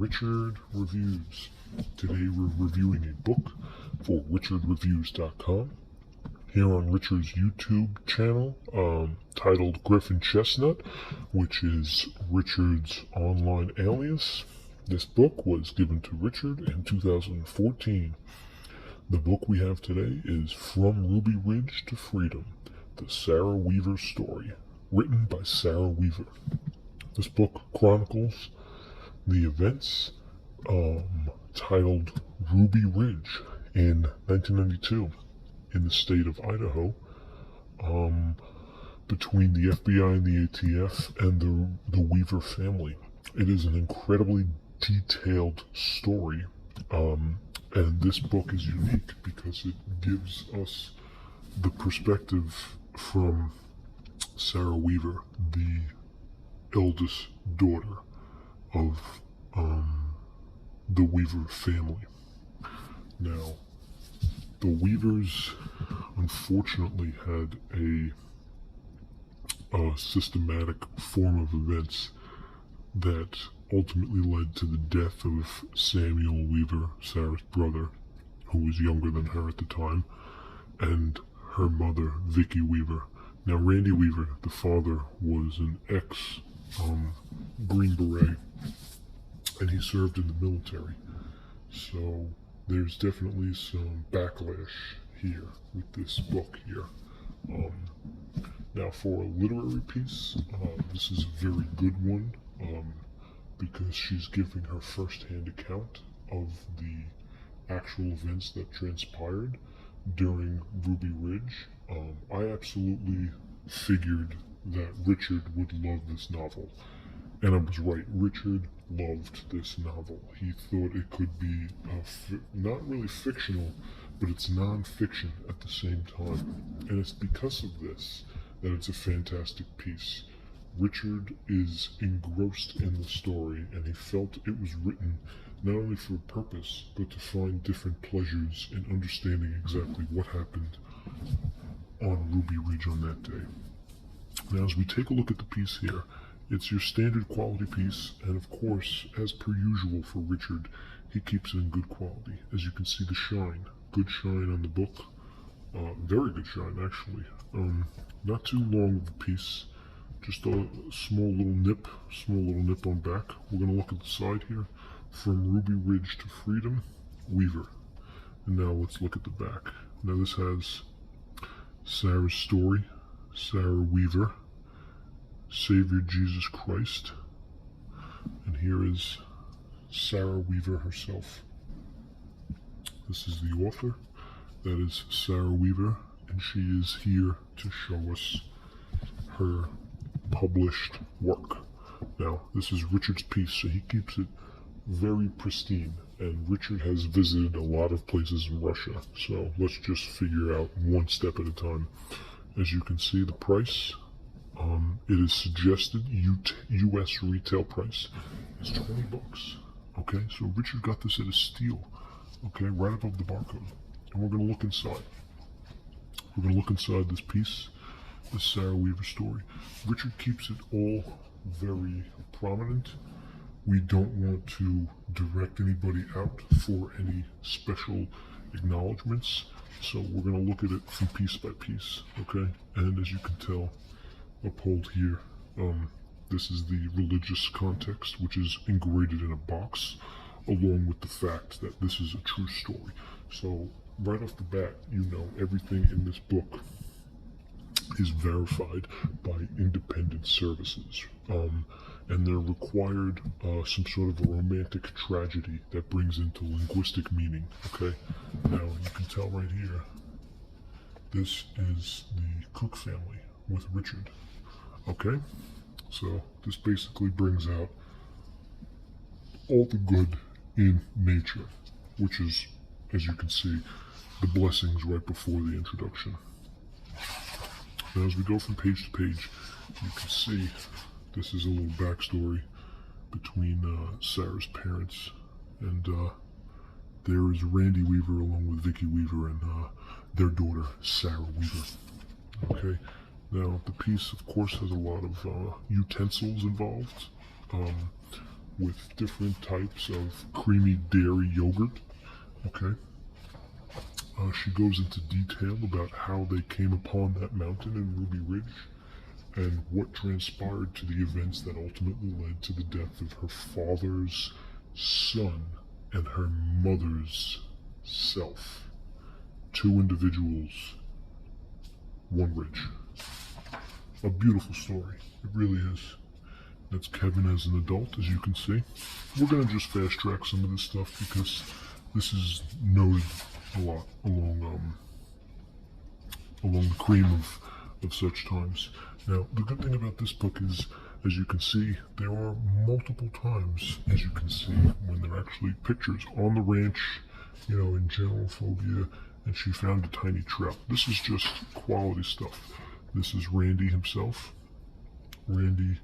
Richard Reviews. Today we're reviewing a book for richardreviews.com. Here on Richard's YouTube channel, titled Griffin Chestnut, which is Richard's online alias. This book was given to Richard in 2014. The book we have today is From Ruby Ridge to Freedom, the Sara Weaver story, written by Sara Weaver. This book chronicles the events titled Ruby Ridge in 1992 in the state of Idaho, between the FBI and the ATF and the Weaver family. It is an incredibly detailed story, and this book is unique because it gives us the perspective from Sara Weaver, the eldest daughter of the Weaver family. Now, the Weavers unfortunately had a systematic form of events that ultimately led to the death of Samuel Weaver, Sara's brother, who was younger than her at the time, and her mother, Vicky Weaver. Now, Randy Weaver, the father, was an ex-Green Beret, and he served in the military. So there's definitely some backlash here with this book here. Now, for a literary piece, this is a very good one, because she's giving her first-hand account of the actual events that transpired during Ruby Ridge. I absolutely figured that Richard would love this novel, and I was right. Richard loved this novel. He thought it could be not really fictional, but it's non-fiction at the same time, and it's because of this that it's a fantastic piece. Richard is engrossed in the story, and he felt it was written not only for a purpose, but to find different pleasures in understanding exactly what happened on Ruby Ridge on that day. Now, as we take a look at the piece here, it's your standard quality piece, and of course, as per usual for Richard, he keeps it in good quality. As you can see, the shine, good shine on the book, very good shine actually. Not too long of a piece, just a small little nip on back. We're going to look at the side here. From Ruby Ridge to Freedom, Weaver. And now let's look at the back. Now this has Sara's story, Sara Weaver, Savior Jesus Christ. And here is Sara Weaver herself. This is the author. That is Sara Weaver, and she is here to show us her published work. Now, this is Richard's piece, so he keeps it very pristine, and Richard has visited a lot of places in Russia, so let's just figure out one step at a time. As you can see, the price, it is suggested US retail price is $20. Okay, so Richard got this at a steal, okay, right above the barcode. And we're going to look inside. We're going to look inside this piece, the Sara Weaver story. Richard keeps it all very prominent. We don't want to direct anybody out for any special acknowledgments, so we're going to look at it from piece by piece, okay? And as you can tell, uphold here, this is the religious context, which is engraved in a box, along with the fact that this is a true story. So right off the bat, you know everything in this book is verified by independent services, and they're required some sort of a romantic tragedy that brings into linguistic meaning. Okay, now you can tell right here, this is the Cook family with Richard. Okay, so this basically brings out all the good in nature, which is, as you can see, the blessings right before the introduction. Now, as we go from page to page, you can see this is a little backstory between Sara's parents, and there is Randy Weaver along with Vicky Weaver and their daughter, Sara Weaver. Okay, now the piece, of course, has a lot of utensils involved. with different types of creamy dairy yogurt. Okay. She goes into detail about how they came upon that mountain in Ruby Ridge and what transpired to the events that ultimately led to the death of her father's son and her mother's self. Two individuals, one ridge. A beautiful story. It really is. That's Kevin as an adult, as you can see. We're going to just fast track some of this stuff because this is noted a lot along the cream of such times. Now, the good thing about this book is, as you can see, there are multiple times, as you can see, when there are actually pictures on the ranch, in general phobia, and she found a tiny trout. This is just quality stuff. This is Randy himself. Randy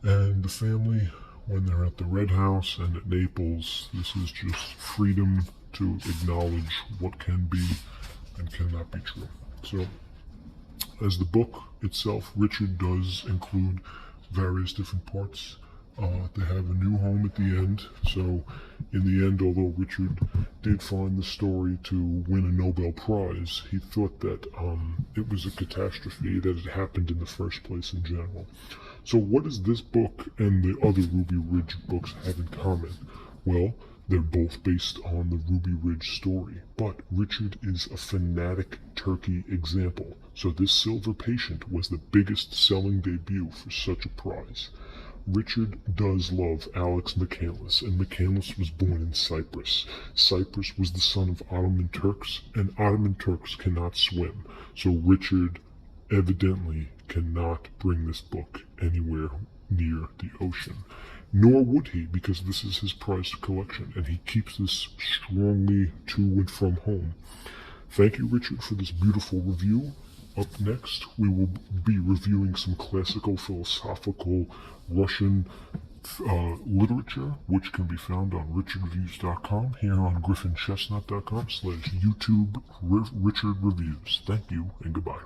and the family when they're at the Red House and at Naples. This is just freedom to acknowledge what can be and cannot be true. So, as the book itself, Richard does include various different parts. They have a new home at the end. So, in the end, although Richard did find the story to win a Nobel Prize, he thought that it was a catastrophe that had happened in the first place in general. So, what does this book and the other Ruby Ridge books have in common? Well, they're both based on the Ruby Ridge story, but Richard is a fanatic turkey example. So this Silver Patient was the biggest selling debut for such a prize. Richard does love Alex McCandless, and McCandless was born in Cyprus. Cyprus was the son of Ottoman Turks, and Ottoman Turks cannot swim. So Richard evidently cannot bring this book anywhere near the ocean. Nor would he, because this is his prized collection, and he keeps this strongly to and from home. Thank you, Richard, for this beautiful review. Up next, we will be reviewing some classical philosophical Russian literature, which can be found on richardreviews.com, here on griffinchestnut.com/YouTube Richard Reviews. Thank you, and goodbye.